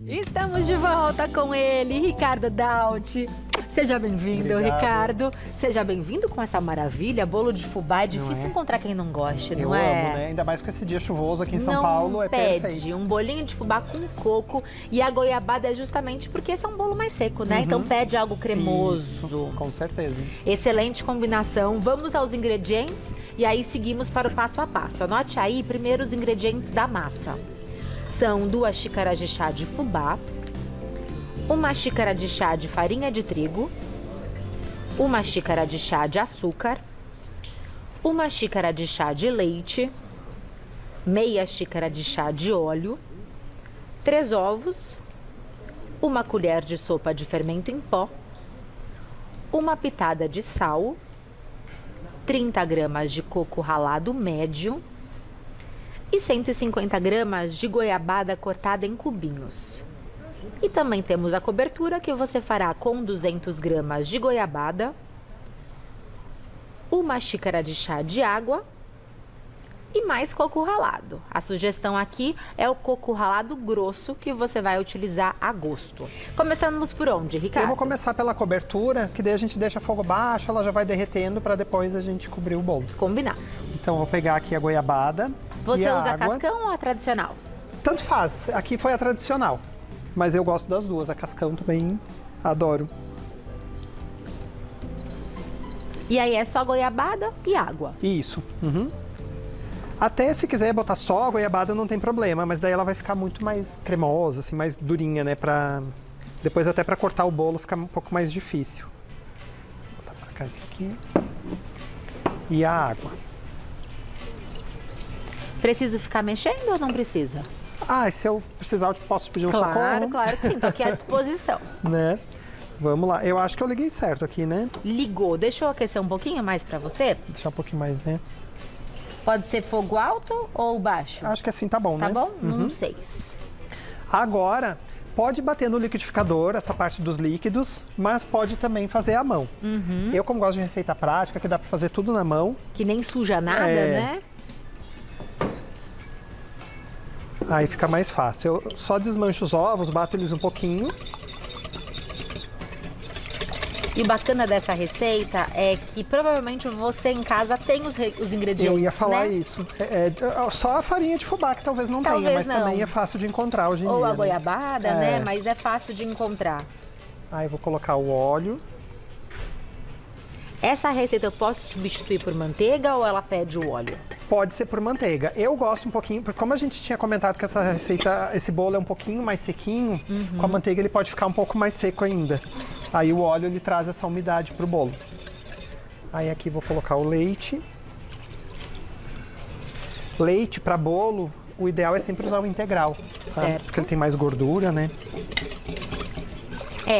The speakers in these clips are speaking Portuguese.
Estamos de volta com ele, Ricardo Daut. Seja bem-vindo, Ricardo. Seja bem-vindo com essa maravilha. Bolo de fubá é difícil encontrar quem não goste, não é? Eu amo, né? Ainda mais com esse dia chuvoso aqui em São Paulo, é perfeito. Um bolinho de fubá com coco e a goiabada é justamente porque esse é um bolo mais seco, né? Então pede algo cremoso. Isso, com certeza. Excelente combinação. Vamos aos ingredientes e aí seguimos para o passo a passo. Anote aí primeiro os ingredientes da massa. São 2 xícaras de chá de fubá, 1 xícara de chá de farinha de trigo, 1 xícara de chá de açúcar, 1 xícara de chá de leite, meia xícara de chá de óleo, 3 ovos, 1 colher de sopa de fermento em pó, 1 pitada de sal, 30 gramas de coco ralado médio e 150 gramas de goiabada cortada em cubinhos. E também temos a cobertura que você fará com 200 gramas de goiabada, 1 xícara de chá de água e mais coco ralado. A sugestão aqui é o coco ralado grosso que você vai utilizar a gosto. Começamos por onde, Ricardo? Eu vou começar pela cobertura, que daí a gente deixa fogo baixo, ela já vai derretendo para depois a gente cobrir o bolo. Combinar. Então eu vou pegar aqui a goiabada. Você usa a cascão ou a tradicional? Tanto faz. Aqui foi a tradicional. Mas eu gosto das duas. A cascão também adoro. E aí é só goiabada e água? Isso. Até se quiser botar só a goiabada não tem problema, mas daí ela vai ficar muito mais cremosa, assim, mais durinha, né? Depois até para cortar o bolo fica um pouco mais difícil. Vou botar pra cá esse aqui. E a água. Preciso ficar mexendo ou não precisa? Ah, se eu precisar, eu posso pedir um socorro? Claro que sim, tô aqui à disposição. Né? Vamos lá. Eu acho que eu liguei certo aqui, né? Ligou. Deixa eu aquecer um pouquinho mais pra você? Deixar um pouquinho mais, né? Pode ser fogo alto ou baixo? Acho que assim tá bom, né? Tá bom? Não sei. Agora, pode bater no liquidificador, essa parte dos líquidos, mas pode também fazer à mão. Eu, como gosto de receita prática, que dá pra fazer tudo na mão. Que nem suja nada, né? Aí fica mais fácil. Eu só desmancho os ovos, bato eles um pouquinho. E o bacana dessa receita é que provavelmente você em casa tem os ingredientes, Eu ia falar né? isso. Só a farinha de fubá que talvez não tenha, mas também é fácil de encontrar hoje em dia. Ou a né? goiabada, né? Mas é fácil de encontrar. Aí eu vou colocar o óleo. Essa receita eu posso substituir por manteiga ou ela pede o óleo? Pode ser por manteiga. Eu gosto um pouquinho, porque como a gente tinha comentado que essa receita, esse bolo é um pouquinho mais sequinho, com a manteiga ele pode ficar um pouco mais seco ainda. Aí o óleo ele traz essa umidade pro bolo. Aí aqui vou colocar o leite. Leite para bolo, o ideal é sempre usar o integral, sabe? Certo. Porque ele tem mais gordura, né?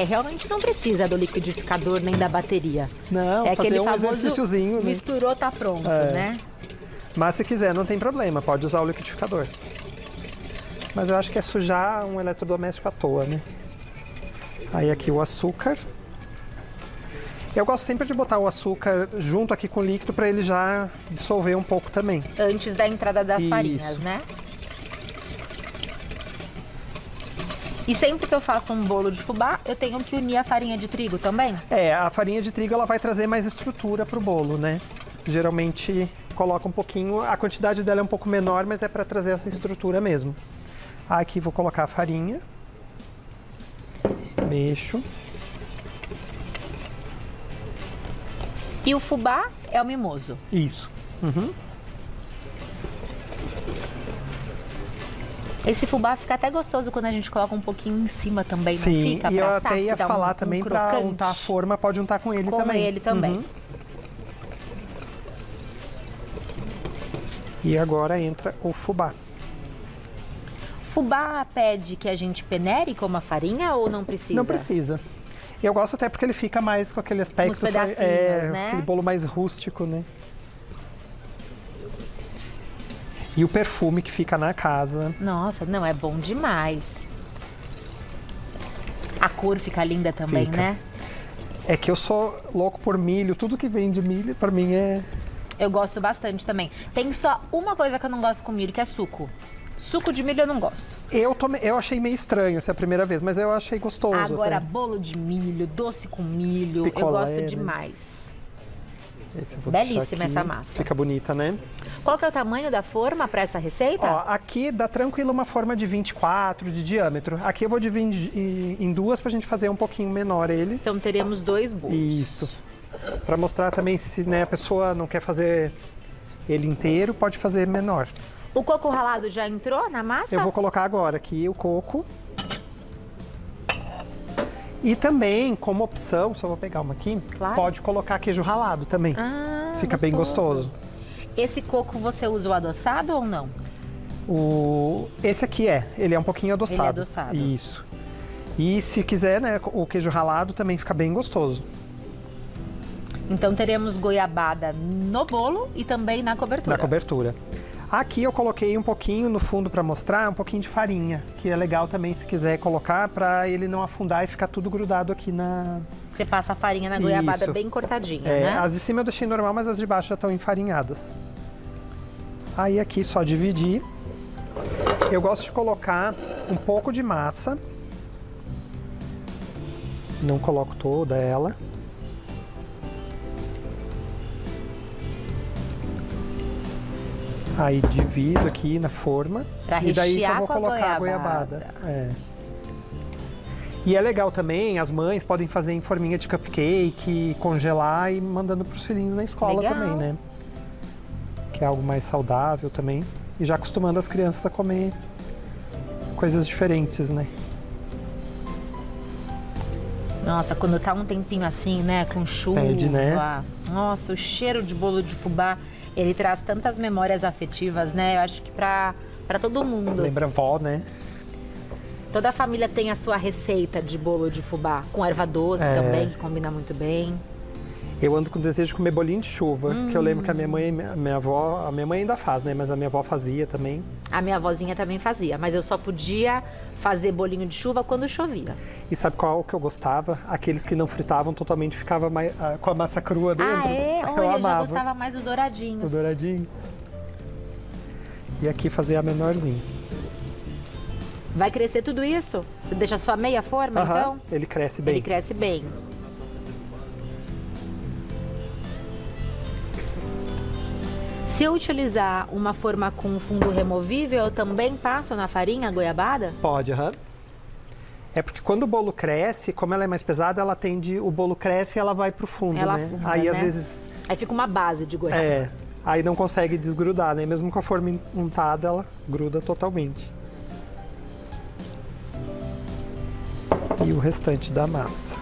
Realmente não precisa do liquidificador nem da bateria. Não, é fazer aquele um famoso exercíciozinho, né? misturou, tá pronto, né? Mas se quiser, não tem problema, pode usar o liquidificador. Mas eu acho que é sujar um eletrodoméstico à toa, né? Aí aqui o açúcar. Eu gosto sempre de botar o açúcar junto aqui com o líquido para ele já dissolver um pouco também. Antes da entrada das farinhas, Isso. né? E sempre que eu faço um bolo de fubá, eu tenho que unir a farinha de trigo também? A farinha de trigo ela vai trazer mais estrutura pro bolo, né? Geralmente coloca um pouquinho, a quantidade dela é um pouco menor, mas é para trazer essa estrutura mesmo. Aqui vou colocar a farinha. Mexo. E o fubá é o mimoso. Isso. Esse fubá fica até gostoso quando a gente coloca um pouquinho em cima também, Sim, não fica? e eu Pra assar, até ia que dá falar um também para crocante. untar a forma, pode untar com ele Com também. ele também. E agora entra o fubá. Fubá pede que a gente penere como a farinha ou não precisa? Não precisa. Eu gosto até porque ele fica mais com aquele aspecto, Uns pedacinhos, né? aquele bolo mais rústico, né? E o perfume que fica na casa. Nossa, não, é bom demais. A cor fica linda também, Fica. né? É que eu sou louco por milho, tudo que vem de milho, pra mim é... Eu gosto bastante também. Tem só uma coisa que eu não gosto com milho, que é suco. Suco de milho eu não gosto. Eu achei meio estranho essa é a primeira vez, mas eu achei gostoso. Agora, até. bolo de milho, doce com milho, eu Picolé, gosto né? demais. Esse eu vou Belíssima deixar aqui. essa massa. Fica bonita, né? Qual que é o tamanho da forma para essa receita? Ó, aqui dá tranquilo uma forma de 24 de diâmetro. Aqui eu vou dividir em duas pra gente fazer um pouquinho menor eles. Então teremos 2 bolos. Isso. Pra mostrar também se né, a pessoa não quer fazer ele inteiro, pode fazer menor. O coco ralado já entrou na massa? Eu vou colocar agora aqui o coco. E também, como opção, só vou pegar uma aqui, Claro. pode colocar queijo ralado também. Ah, Fica bem gostoso. Esse coco você usa o adoçado ou não? Esse aqui ele é um pouquinho adoçado. Ele é adoçado. Isso. E se quiser, né, o queijo ralado também fica bem gostoso. Então teremos goiabada no bolo e também na cobertura. Na cobertura. Aqui eu coloquei um pouquinho no fundo para mostrar, um pouquinho de farinha, que é legal também se quiser colocar para ele não afundar e ficar tudo grudado aqui na... Você passa a farinha na goiabada Isso. bem cortadinha, né? As de cima eu deixei normal, mas as de baixo já estão enfarinhadas. Aí aqui só dividir. Eu gosto de colocar um pouco de massa. Não coloco toda ela. Aí divido aqui na forma. Pra E daí que eu rechear vou com a colocar a goiabada. goiabada. É. E é legal também, as mães podem fazer em forminha de cupcake, congelar e mandando para os filhinhos na escola Legal. também, né? Que é algo mais saudável também. E já acostumando as crianças a comer coisas diferentes, né? Nossa, quando tá um tempinho assim, né, com chuva. Pede, né? Nossa, o cheiro de bolo de fubá, ele traz tantas memórias afetivas, né? Eu acho que pra todo mundo. Lembra vó, né? Toda a família tem a sua receita de bolo de fubá, com erva doce também, que combina muito bem. Eu ando com desejo de comer bolinho de chuva, que eu lembro que a minha mãe, minha avó, a minha mãe ainda faz, né? Mas a minha avó fazia também. A minha avózinha também fazia, mas eu só podia fazer bolinho de chuva quando chovia. E sabe qual que eu gostava? Aqueles que não fritavam totalmente, ficava com a massa crua dentro. Ah, é? Eu Olha, eu já amava. gostava mais dos douradinhos. O douradinho. E aqui fazer a menorzinha. Vai crescer tudo isso? Você deixa só meia forma, Aham, então? ele cresce bem. Ele cresce bem. Se eu utilizar uma forma com fundo removível, eu também passo na farinha a goiabada? Pode, aham. É porque quando o bolo cresce, como ela é mais pesada, ela tende, o bolo cresce e ela vai pro fundo, Ela né? afunda, Aí às né? vezes, Aí fica uma base de goiabada. aí não consegue desgrudar, né? Mesmo com a forma untada, ela gruda totalmente. E o restante da massa.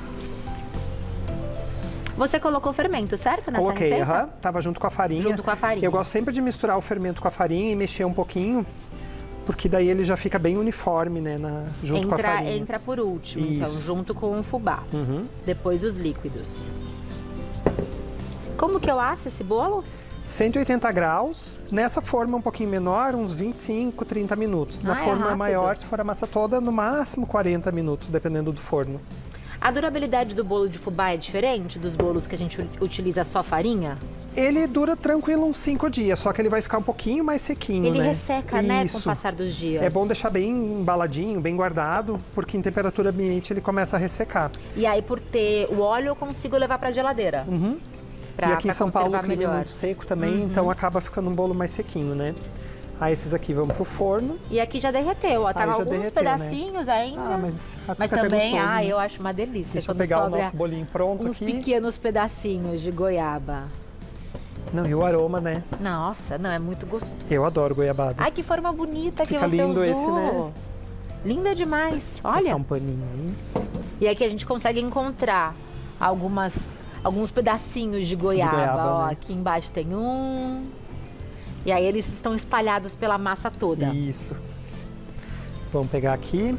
Você colocou fermento, certo? Nessa Coloquei, receita? aham. Tava junto com a farinha. Junto com a farinha. Eu gosto sempre de misturar o fermento com a farinha e mexer um pouquinho, porque daí ele já fica bem uniforme, né? Junto com a farinha. Entra por último, então, Isso. junto com o fubá. Uhum. Depois os líquidos. Como que eu asso esse bolo? 180 graus, nessa forma um pouquinho menor, uns 25, 30 minutos. Na Ah, é forma rápido. maior, se for a massa toda, no máximo 40 minutos, dependendo do forno. A durabilidade do bolo de fubá é diferente dos bolos que a gente utiliza só farinha? Ele dura tranquilo uns 5 dias, só que ele vai ficar um pouquinho mais sequinho, Ele né? resseca, né, com o Isso. passar dos dias. É bom deixar bem embaladinho, bem guardado, porque em temperatura ambiente ele começa a ressecar. E aí, por ter o óleo, eu consigo levar pra geladeira. Pra, e aqui em pra São Paulo o conservar clima é melhor. muito seco também, então acaba ficando um bolo mais sequinho, né? Aí esses aqui vão pro forno. E aqui já derreteu, ó. Tá Aí já alguns derreteu, né? pedacinhos ainda. Mas Mas fica até também, gostoso, né? eu acho uma delícia. Deixa eu quando pegar o sobra nosso bolinho pronto uns aqui. pequenos pedacinhos de goiaba. Não, e o aroma, né? Nossa, não, é muito gostoso. Eu adoro goiabada. Ai, que forma bonita que Fica você lindo usou. esse, né? Linda demais, Passar olha. um paninho aí. E aqui a gente consegue encontrar alguns pedacinhos de goiaba. goiaba, Ó, né? aqui embaixo tem um. E aí eles estão espalhados pela massa toda. Isso. Vamos pegar aqui.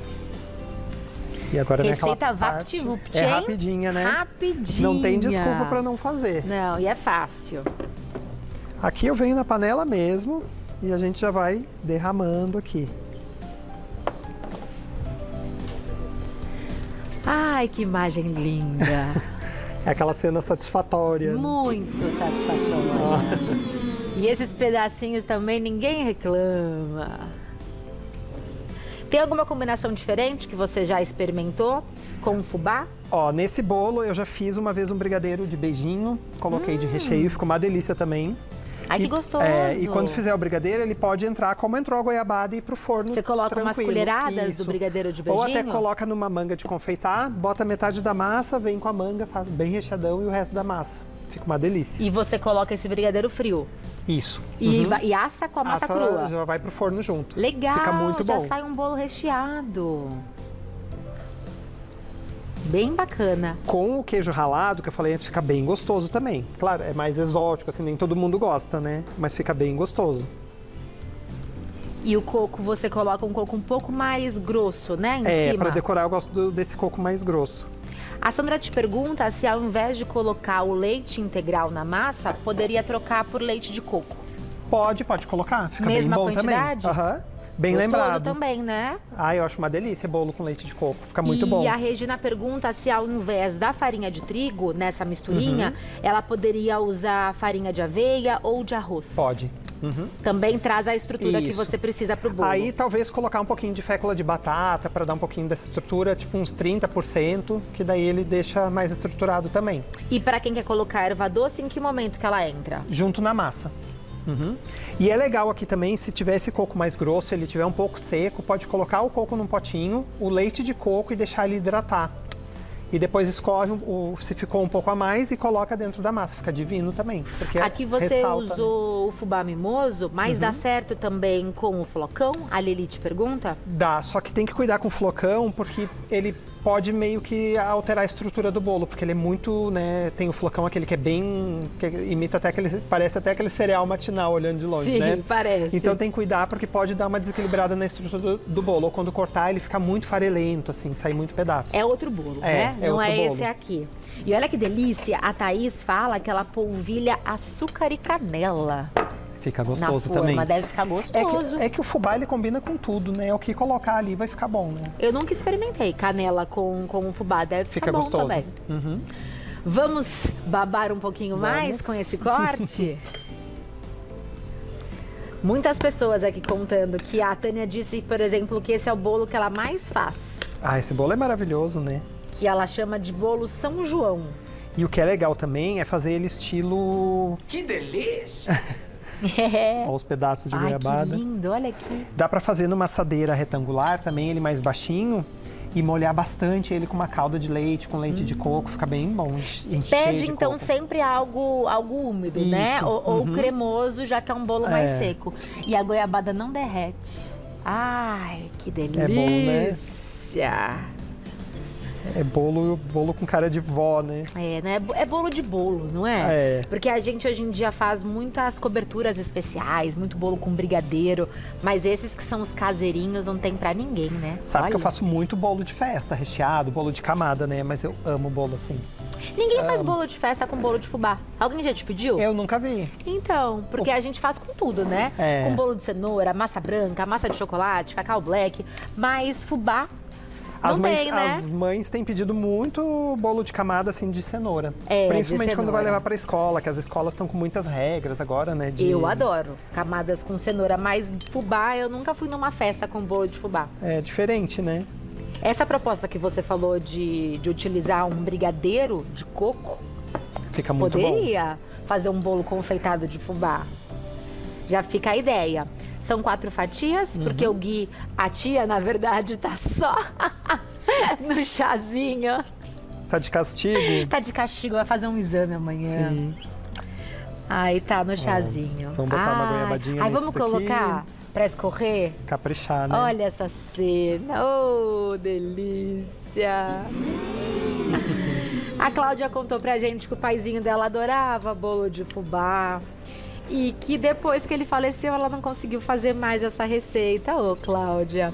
E agora naquela Receita parte... VaptVupt, É hein? rapidinha, né? Rapidinha. Não tem desculpa pra não fazer. Não, e é fácil. Aqui eu venho na panela mesmo e a gente já vai derramando aqui. Ai, que imagem linda. É aquela cena satisfatória. Muito satisfatória. E esses pedacinhos também ninguém reclama. Tem alguma combinação diferente que você já experimentou com o fubá? Ó, nesse bolo eu já fiz uma vez um brigadeiro de beijinho, coloquei de recheio, ficou uma delícia também. Ai, que E- gostoso! E quando fizer o brigadeiro, ele pode entrar como entrou a goiabada e ir pro forno. Você coloca umas tranquilo. colheradas Isso. do brigadeiro de Ou beijinho? até coloca numa manga de confeitar, bota metade da massa, vem com a manga, faz bem recheadão e o resto da massa. Fica uma delícia. E você coloca esse brigadeiro frio. Isso. E assa com a massa crua. Já vai pro forno junto. Legal, Fica muito já bom. sai um bolo recheado. Bem bacana. Com o queijo ralado, que eu falei antes, fica bem gostoso também. Claro, é mais exótico, assim, nem todo mundo gosta, né? Mas fica bem gostoso. E o coco, você coloca um coco um pouco mais grosso, né, em cima? Pra decorar eu gosto desse coco mais grosso. A Sandra te pergunta se ao invés de colocar o leite integral na massa, poderia trocar por leite de coco. Pode colocar, fica Mesma bem bom quantidade? também. Aham. Bem Gostoso lembrado. também, né? Eu acho uma delícia bolo com leite de coco, fica muito e bom. a Regina pergunta se ao invés da farinha de trigo, nessa misturinha, Uhum. ela poderia usar farinha de aveia ou de arroz. Pode. Uhum. Também traz a estrutura que Isso. você precisa pro bolo. Aí talvez colocar um pouquinho de fécula de batata para dar um pouquinho dessa estrutura, tipo uns 30%, que daí ele deixa mais estruturado também. E para quem quer colocar erva doce, em que momento que ela entra? Junto na massa. Uhum. E é legal aqui também, se tiver esse coco mais grosso, ele tiver um pouco seco, pode colocar o coco num potinho, o leite de coco e deixar ele hidratar. E depois escorre se ficou um pouco a mais e coloca dentro da massa. Fica divino também. Porque Aqui você ressalta, né? usou o fubá mimoso, mas dá certo também com o flocão? A Lili te pergunta? Dá, só que tem que cuidar com o flocão, porque ele pode meio que alterar a estrutura do bolo, porque ele é muito, né, tem o flocão aquele que é bem, que imita até aquele, parece até aquele cereal matinal olhando de longe, Sim, né? parece. Então tem que cuidar porque pode dar uma desequilibrada na estrutura do bolo, ou quando cortar ele fica muito farelento, assim, sai muito pedaço. É outro bolo, É, né? é Não outro é bolo. esse aqui. E olha que delícia, a Thaís fala que ela polvilha açúcar e canela Fica na gostoso forma. também. Deve ficar gostoso. É que o fubá ele combina com tudo, né? O que colocar ali vai ficar bom, né? Eu nunca experimentei canela com fubá, deve Fica ficar bom gostoso. também. Uhum. Vamos babar um pouquinho mais Vamos. com esse corte? Muitas pessoas aqui contando que a Tânia disse, por exemplo, que esse é o bolo que ela mais faz. Esse bolo é maravilhoso, né? Que ela chama de bolo São João. E o que é legal também é fazer ele estilo... Que delícia! É. Ó, os pedaços de Ai, que goiabada. lindo, olha aqui. Dá pra fazer numa assadeira retangular também, ele mais baixinho. E molhar bastante ele com uma calda de leite, com leite de coco, fica bem bom. Encher Pede de então coco. sempre algo úmido, né? Isso, Ou cremoso, já que é um bolo mais É. seco. E a goiabada não derrete. Ai, que delícia! É bom, né? É bolo com cara de vó, né? É, né? É bolo de bolo, não é? É. Porque a gente hoje em dia faz muitas coberturas especiais, muito bolo com brigadeiro, mas esses que são os caseirinhos não tem pra ninguém, né? Sabe que eu Olha. faço muito bolo de festa, recheado, bolo de camada, né? Mas eu amo bolo assim. Ninguém faz bolo de festa com bolo de fubá. Alguém já te pediu? Eu nunca vi. Então, porque a gente faz com tudo, né? É. Com bolo de cenoura, massa branca, massa de chocolate, cacau black, mas fubá As não mães, tem, né? as mães têm pedido muito bolo de camada assim de cenoura. É, Principalmente de quando vai cenoura. levar pra escola, que as escolas estão com muitas regras agora, né? Eu adoro camadas com cenoura, mas fubá, eu nunca fui numa festa com bolo de fubá. É diferente, né? Essa proposta que você falou de utilizar um brigadeiro de coco, Fica muito bom. poderia fazer um bolo confeitado de fubá. Já fica a ideia. São 4 fatias, porque o Gui, a tia, na verdade, tá só no chazinho. Tá de castigo? Tá de castigo, vai fazer um exame amanhã. Sim. Aí tá no chazinho. vamos botar uma goiabadinha Aí vamos nesses aqui. colocar pra escorrer? Caprichar, né? Olha essa cena. Oh, delícia. A Cláudia contou pra gente que o paizinho dela adorava bolo de fubá. E que depois que ele faleceu, ela não conseguiu fazer mais essa receita. Ô, Cláudia.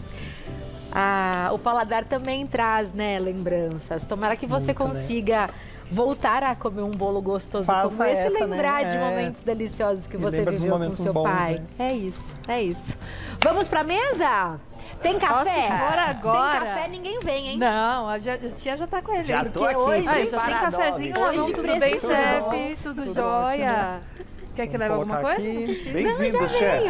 O paladar também traz, né, lembranças. Tomara que você Muito, né? consiga voltar a comer um bolo gostoso Faça como esse e essa, lembrar né? de momentos deliciosos que E você lembra dos viveu com momentos seu bons, pai. né? É isso, é isso. Vamos pra mesa? Tem café? se for agora. Sem café ninguém vem, hein? Não, a tia já tá com ele. Já Porque tô aqui, hoje já tem preparado, cafezinho ó, na hoje mão, tudo bem, precisou. chefe? Tudo Tudo jóia? Quer que leve alguma Colocar coisa? aqui. Bem-vindo, chefe.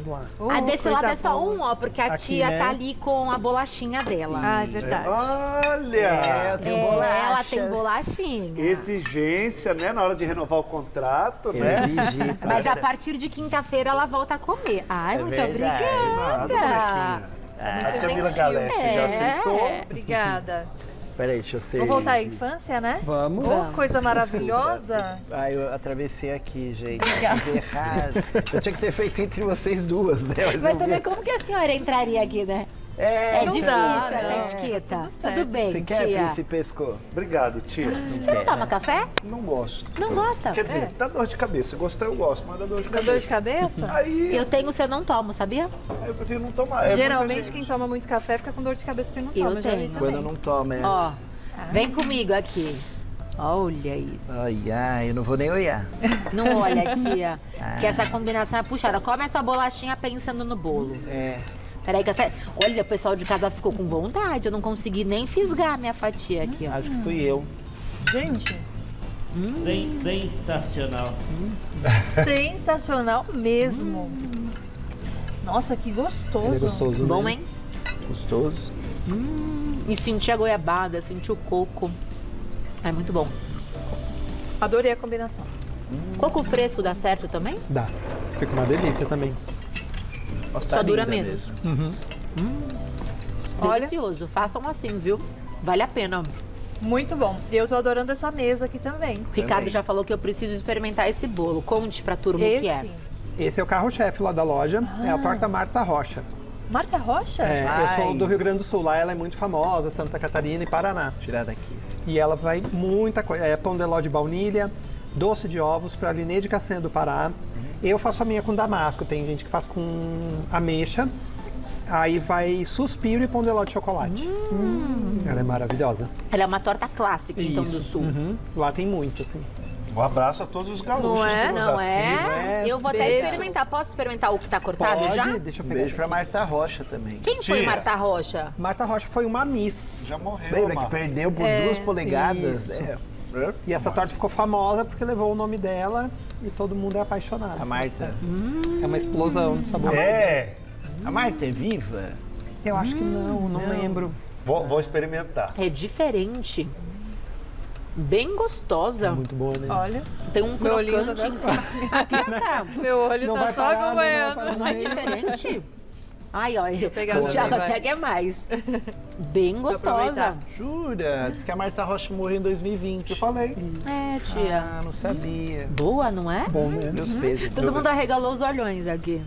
Vamos lá. Ah, desse coisa lado é só boa. um, ó, porque a Aqui, tia né? tá ali com a bolachinha dela. Ah, é verdade. Olha! eu tenho Ela tem bolachas. bolachinha. Exigência, né? Na hora de renovar o contrato, Eu né? exigi. Mas a partir de quinta-feira ela volta a comer. Ai, É muito verdade. Nada, obrigada. molequinha. Muito A Camila gentil. Galeste já aceitou. Obrigada. Peraí, deixa eu ser. Vou voltar à infância, né? Vamos. Oh, coisa maravilhosa. Ai, eu atravessei aqui, gente. Fiz errado. Eu tinha que ter feito entre vocês duas, né? Mas eu também vi. como que a senhora entraria aqui, né? É, É não difícil dá, essa né? etiqueta. Tudo certo. Tudo bem, Você quer, tia. Príncipe Esco? Obrigado, tia. Você não toma café? Não gosto. Não gosta? Quer dizer, dá dor de cabeça. Gostar eu gosto, mas dá dor de Dá cabeça. dor de cabeça? Aí Eu tenho, você não tomo, sabia? eu prefiro não tomar. É muita Geralmente gente. quem toma muito café fica com dor de cabeça porque não Eu toma. Já vi tenho. também. Quando eu não tomo, é. Ó, vem comigo aqui. Olha isso. Ai, ai, eu não vou nem olhar. Não olha, tia. Que essa combinação é puxada. Come essa bolachinha pensando no bolo. É. Peraí, café. Olha, o pessoal de casa ficou com vontade. Eu não consegui nem fisgar a minha fatia aqui, ó. Acho que fui eu. Gente, Sensacional. sensacional mesmo. Nossa, que gostoso. Ele é gostoso, Bom, né? hein? Gostoso. E senti a goiabada, senti o coco. É muito bom. Adorei a combinação. Coco fresco dá certo também? Dá. Fica uma delícia também. Nossa, Só tá dura linda menos. mesmo. Olha. Delicioso. Façam assim, viu? Vale a pena. Muito bom. E eu tô adorando essa mesa aqui também. O Ricardo já falou que eu preciso experimentar esse bolo. Conte pra turma o que é. Esse. Esse é o carro-chefe lá da loja. É a torta Marta Rocha. Marta Rocha? É, Ai. eu sou do Rio Grande do Sul. Lá ela é muito famosa, Santa Catarina e Paraná. Tirar daqui. E ela vai muita coisa. É pão de ló de baunilha, doce de ovos para Linê de Castanha do Pará. Eu faço a minha com damasco. Tem gente que faz com ameixa. Aí vai suspiro e pão de ló de chocolate. Ela é maravilhosa. Ela é uma torta clássica, então, do Sul. Uhum. Lá tem muito, assim. Um abraço a todos os gaúchos Não é? que nos Não assistem. é? Eu vou até Beijo. experimentar. Posso experimentar o que tá cortado Pode, já? deixa eu Um pegar. beijo pra Marta Rocha também. Quem foi Tia. Marta Rocha? Marta Rocha foi uma Miss. Já morreu, Lembra que Marta. perdeu por 2 polegadas? Isso. É. E essa torta ficou famosa porque levou o nome dela e todo mundo é apaixonado. A Marta. É uma explosão de sabor. É. A Marta é viva? Eu acho que não lembro. Vou experimentar. É diferente. Bem gostosa. Muito boa, né? Olha, Tem um Meu olhinho já crocante em dá cima. Aqui, cara. meu olho Não tá vai só parar, acompanhando. não vai Não é diferente? Ai, olha, pegar o Thiago também, vai. até quer mais. Bem gostosa. aproveitar. Jura? Diz que a Marta Rocha morreu em 2020. Eu falei. É, tia. Ah, não sabia. Boa, não é? Bom, né? Meus pesos. Todo mundo arregalou os olhões aqui.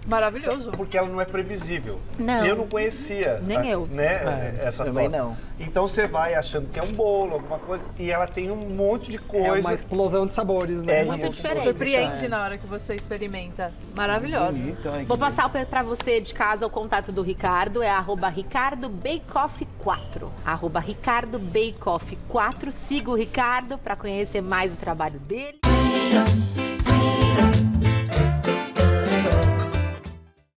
Maravilhoso. Porque ela não é previsível. Não. Eu não conhecia. Nem eu. Né, essa Também torta. não. Então você vai achando que é um bolo, alguma coisa, e ela tem um monte de É coisa. uma explosão de sabores, né? É Muito isso. diferente. Surpreende na hora que você experimenta. Maravilhosa. Vou passar pra você de casa o contato do Ricardo, é @RicardoBakeoff4. @RicardoBakeoff4. Siga o Ricardo para conhecer mais o trabalho dele.